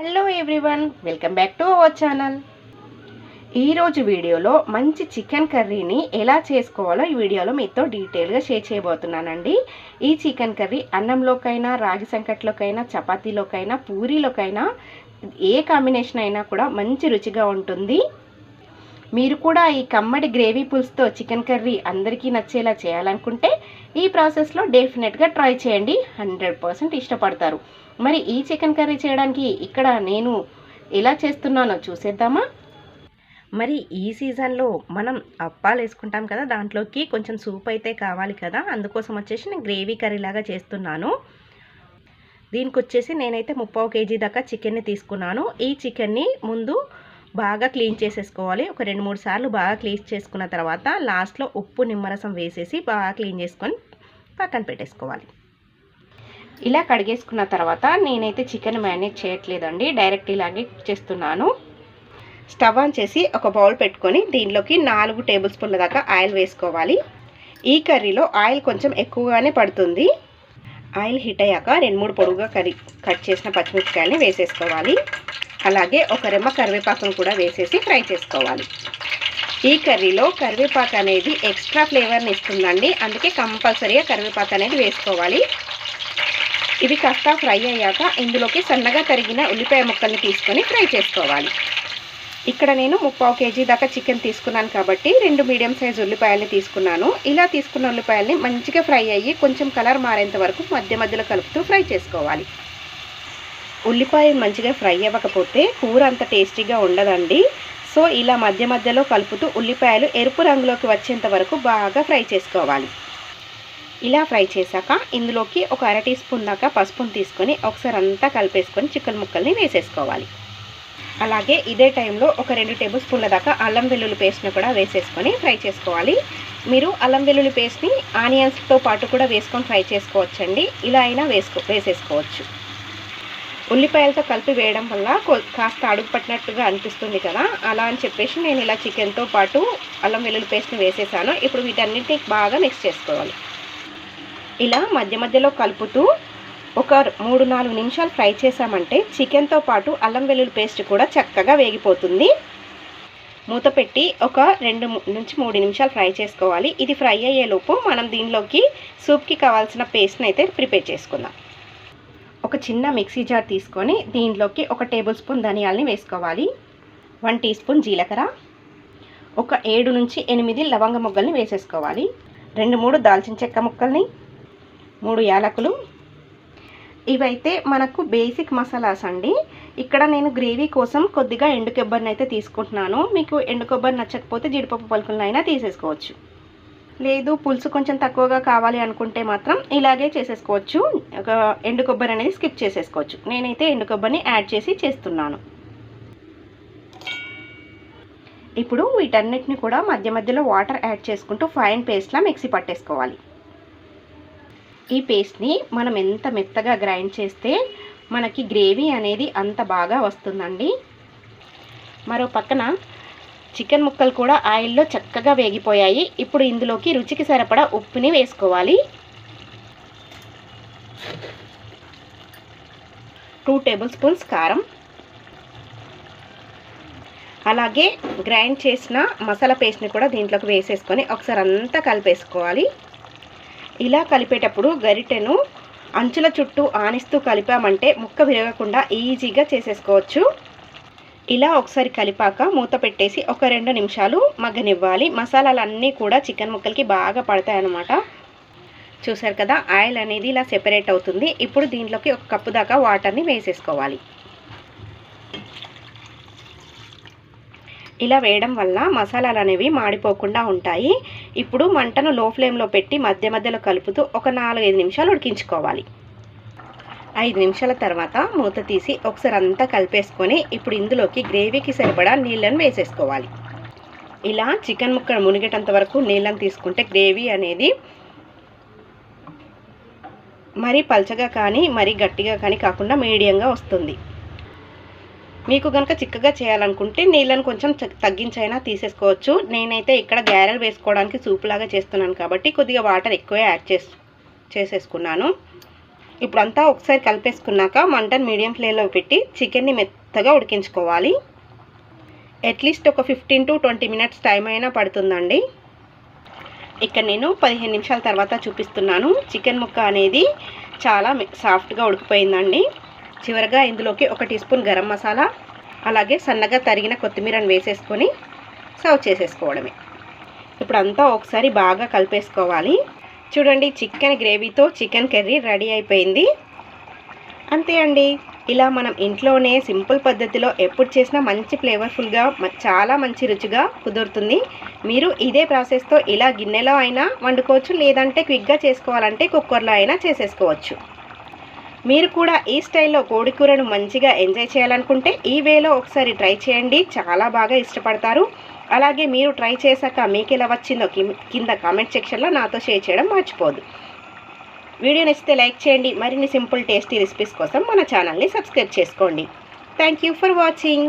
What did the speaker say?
Hello everyone, welcome back to our channel. ఈరోజు వీడియోలో మంచి చికెన్ కర్రీని ఎలా చేసుకోవాలో ఈ వీడియోలో మీతో డీటెయిల్గా షేర్ చేయబోతున్నానండి. ఈ చికెన్ కర్రీ అన్నంలోకైనా, రాగి సంకట్లోకైనా, చపాతీలోకైనా, పూరీలోకైనా ఏ కాంబినేషన్ అయినా కూడా మంచి రుచిగా ఉంటుంది. మీరు కూడా ఈ కమ్మడి గ్రేవీ పులుసుతో చికెన్ కర్రీ అందరికీ నచ్చేలా చేయాలనుకుంటే ఈ ప్రాసెస్లో డెఫినెట్గా ట్రై చేయండి. 100% ఇష్టపడతారు. మరి ఈ చికెన్ కర్రీ చేయడానికి ఇక్కడ నేను ఎలా చేస్తున్నానో చూసేద్దామా. మరి ఈ సీజన్లో మనం అప్పాలు వేసుకుంటాం కదా, దాంట్లోకి కొంచెం సూప్ అయితే కావాలి కదా, అందుకోసం వచ్చేసి నేను గ్రేవీ కర్రీ లాగా చేస్తున్నాను. దీనికి వచ్చేసి నేనైతే 3/4 kg దాకా చికెన్ని తీసుకున్నాను. ఈ చికెన్ని ముందు బాగా క్లీన్ చేసేసుకోవాలి. ఒక 2-3 సార్లు బాగా క్లీన్ చేసుకున్న తర్వాత లాస్ట్లో ఉప్పు నిమ్మరసం వేసేసి బాగా క్లీన్ చేసుకొని పక్కన పెట్టేసుకోవాలి. ఇలా కడిగేసుకున్న తర్వాత నేనైతే చికెన్ మ్యారినేట్ చేయట్లేదండి, డైరెక్ట్ ఇలాగే చేస్తున్నాను. స్టవ్ ఆన్ చేసి ఒక బౌల్ పెట్టుకొని దీనిలోకి 4 టేబుల్ స్పూన్ల దాకా ఆయిల్ వేసుకోవాలి. ఈ కర్రీలో ఆయిల్ కొంచెం ఎక్కువగానే పడుతుంది. ఆయిల్ హీట్ అయ్యాక 2-3 పొడుగుగా కట్ చేసిన పచ్చిమిరపకాయలని వేసేసుకోవాలి. అలాగే ఒక రెమ్మ కరివేపాకును కూడా వేసేసి ఫ్రై చేసుకోవాలి. ఈ కర్రీలో కరివేపాకు అనేది ఎక్స్ట్రా ఫ్లేవర్ని ఇస్తుందండి, అందుకే కంపల్సరీగా కరివేపాకు అనేది వేసుకోవాలి. ఇవి కాస్త ఫ్రై అయ్యాక ఇందులోకి సన్నగా తరిగిన ఉల్లిపాయ ముక్కల్ని తీసుకొని ఫ్రై చేసుకోవాలి. ఇక్కడ నేను 3/4 kg దాకా చికెన్ తీసుకున్నాను కాబట్టి 2 మీడియం సైజ్ ఉల్లిపాయల్ని తీసుకున్నాను. ఇలా తీసుకున్న ఉల్లిపాయల్ని మంచిగా ఫ్రై అయ్యి కొంచెం కలర్ మారేంత వరకు మధ్య మధ్యలో కలుపుతూ ఫ్రై చేసుకోవాలి. ఉల్లిపాయలు మంచిగా ఫ్రై అవ్వకపోతే కూర అంత టేస్టీగా ఉండదండి. సో ఇలా మధ్య మధ్యలో కలుపుతూ ఉల్లిపాయలు ఎరుపు రంగులోకి వచ్చేంత వరకు బాగా ఫ్రై చేసుకోవాలి. ఇలా ఫ్రై చేశాక ఇందులోకి ఒక 1/2 టీ స్పూన్ దాకా పసుపును తీసుకొని ఒకసారి అంతా కలిపేసుకొని చికెన్ ముక్కల్ని వేసేసుకోవాలి. అలాగే ఇదే టైంలో ఒక 2 టేబుల్ స్పూన్ల దాకా అల్లం వెల్లుల్లి పేస్ట్ని కూడా వేసేసుకొని ఫ్రై చేసుకోవాలి. మీరు అల్లం వెల్లుల్లి పేస్ట్ని ఆనియన్స్తో పాటు కూడా వేసుకొని ఫ్రై చేసుకోవచ్చండి. ఇలా అయినా వేసేసుకోవచ్చు. ఉల్లిపాయలతో కలిపి వేయడం వల్ల కాస్త అడుగు పట్టినట్టుగా అనిపిస్తుంది కదా, అలా అని చెప్పేసి నేను ఇలా చికెన్తో పాటు అల్లం వెల్లుల్లి పేస్ట్ని వేసేసాను. ఇప్పుడు వీటన్నిటిని బాగా మిక్స్ చేసుకోవాలి. ఇలా మధ్య మధ్యలో కలుపుతూ ఒక 3-4 నిమిషాలు ఫ్రై చేసామంటే చికెన్తో పాటు అల్లం వెల్లుల్లి పేస్ట్ కూడా చక్కగా వేగిపోతుంది. మూత పెట్టి ఒక 2-3 నిమిషాలు ఫ్రై చేసుకోవాలి. ఇది ఫ్రై అయ్యేలోపు మనం దీనిలోకి సూప్కి కావాల్సిన పేస్ట్ని అయితే ప్రిపేర్ చేసుకుందాం. ఒక చిన్న మిక్సీ జార్ తీసుకొని దీంట్లోకి ఒక టేబుల్ స్పూన్ ధనియాలని వేసుకోవాలి. 1 టీ స్పూన్ జీలకర్ర, ఒక 7-8 లవంగ మొగ్గల్ని వేసేసుకోవాలి. 2-3 దాల్చిన చెక్క ముక్కల్ని, 3 యాలకులు. ఇవైతే మనకు బేసిక్ మసాలాస్ అండి. ఇక్కడ నేను గ్రేవీ కోసం కొద్దిగా ఎండు కొబ్బరిని అయితే తీసుకుంటున్నాను. మీకు ఎండు కొబ్బరి నచ్చకపోతే జీడిపప్పు పలుకులనైనా తీసేసుకోవచ్చు. లేదు పులుసు కొంచెం తక్కువగా కావాలి అనుకుంటే మాత్రం ఇలాగే చేసేసుకోవచ్చు. ఒక ఎండు కొబ్బరి అనేది స్కిప్ చేసేసుకోవచ్చు. నేనైతే ఎండు కొబ్బరిని యాడ్ చేసి చేస్తున్నాను. ఇప్పుడు వీటన్నిటిని కూడా మధ్య మధ్యలో వాటర్ యాడ్ చేసుకుంటూ ఫైన్ పేస్ట్లా మిక్సీ పట్టేసుకోవాలి. ఈ పేస్ట్ని మనం ఎంత మెత్తగా గ్రైండ్ చేస్తే మనకి గ్రేవీ అనేది అంత బాగా వస్తుందండి. మరో పక్కన చికెన్ ముక్కలు కూడా ఆయిల్లో చక్కగా వేగిపోయాయి. ఇప్పుడు ఇందులోకి రుచికి సరిపడా ఉప్పుని వేసుకోవాలి. 2 టేబుల్ స్పూన్స్ కారం, అలాగే గ్రైండ్ చేసిన మసాలా పేస్ట్ని కూడా దీంట్లోకి వేసేసుకొని ఒకసారి అంతా కలిపేసుకోవాలి. ఇలా కలిపేటప్పుడు గరిటెను అంచుల చుట్టూ ఆనిస్తూ కలిపామంటే ముక్క విరగకుండా ఈజీగా చేసేసుకోవచ్చు. ఇలా ఒకసారి కలిపాక మూత పెట్టేసి ఒక 2 నిమిషాలు మగ్గనివ్వాలి. మసాలాలన్నీ కూడా చికెన్ ముక్కలకి బాగా పడతాయన్నమాట. చూసారు కదా, ఆయిల్ అనేది ఇలా సెపరేట్ అవుతుంది. ఇప్పుడు దీంట్లోకి 1 కప్పు దాకా వాటర్ని వేసేసుకోవాలి. ఇలా వేయడం వల్ల మసాలాలు అనేవి మాడిపోకుండా ఉంటాయి. ఇప్పుడు మంటను లో ఫ్లేమ్లో పెట్టి మధ్య మధ్యలో కలుపుతూ ఒక 4-5 నిమిషాలు ఉడికించుకోవాలి. 5 నిమిషాల తర్వాత మూత తీసి ఒకసారి అంతా కలిపేసుకొని ఇప్పుడు ఇందులోకి గ్రేవీకి సరిపడా నీళ్ళని వేసేసుకోవాలి. ఇలా చికెన్ ముక్క మునిగేటంత వరకు నీళ్ళని తీసుకుంటే గ్రేవీ అనేది మరీ పల్చగా కానీ మరీ గట్టిగా కానీ కాకుండా మీడియంగా వస్తుంది. మీకు కనుక చిక్కగా చేయాలనుకుంటే నీళ్ళని కొంచెం తగ్గించైనా తీసేసుకోవచ్చు. నేనైతే ఇక్కడ గారెలు వేసుకోవడానికి సూప్ లాగా చేస్తున్నాను కాబట్టి కొద్దిగా వాటర్ ఎక్కువే యాడ్ చేసేసుకున్నాను. ఇప్పుడు అంతా ఒకసారి కలిపేసుకున్నాక మంటను మీడియం ఫ్లేమ్లో పెట్టి చికెన్ని మెత్తగా ఉడికించుకోవాలి. అట్లీస్ట్ ఒక 15 to 20 మినిట్స్ టైం అయినా పడుతుందండి. ఇక్కడ నేను 15 నిమిషాల తర్వాత చూపిస్తున్నాను. చికెన్ ముక్క అనేది చాలా సాఫ్ట్గా ఉడికిపోయిందండి. చివరగా ఇందులోకి 1 టీ స్పూన్ గరం మసాలా, అలాగే సన్నగా తరిగిన కొత్తిమీరను వేసేసుకొని సర్వ్ చేసేసుకోవడమే. ఇప్పుడు అంతా ఒకసారి బాగా కలిపేసుకోవాలి. చూడండి, చికెన్ గ్రేవీతో చికెన్ కర్రీ రెడీ అయిపోయింది. అంతే అండి. ఇలా మనం ఇంట్లోనే సింపుల్ పద్ధతిలో ఎప్పుడు చేసినా మంచి ఫ్లేవర్ఫుల్గా చాలా మంచి రుచిగా కుదురుతుంది. మీరు ఇదే ప్రాసెస్తో ఇలా గిన్నెలో అయినా వండుకోవచ్చు, లేదంటే క్విక్గా చేసుకోవాలంటే కుక్కర్లో అయినా చేసేసుకోవచ్చు. మీరు కూడా ఈ స్టైల్లో కోడికూరను మంచిగా ఎంజాయ్ చేయాలనుకుంటే ఈ వేలో ఒకసారి ట్రై చేయండి. చాలా బాగా ఇష్టపడతారు. అలాగే మీరు ట్రై చేశాక మీకు ఎలా వచ్చిందో కింద కామెంట్ సెక్షన్లో నాతో షేర్ చేయడం మర్చిపోదు. వీడియో నచ్చితే లైక్ చేయండి. మరిన్ని సింపుల్ టేస్టీ రెసిపీస్ కోసం మన ఛానల్ని సబ్స్క్రైబ్ చేసుకోండి. Thank you for watching.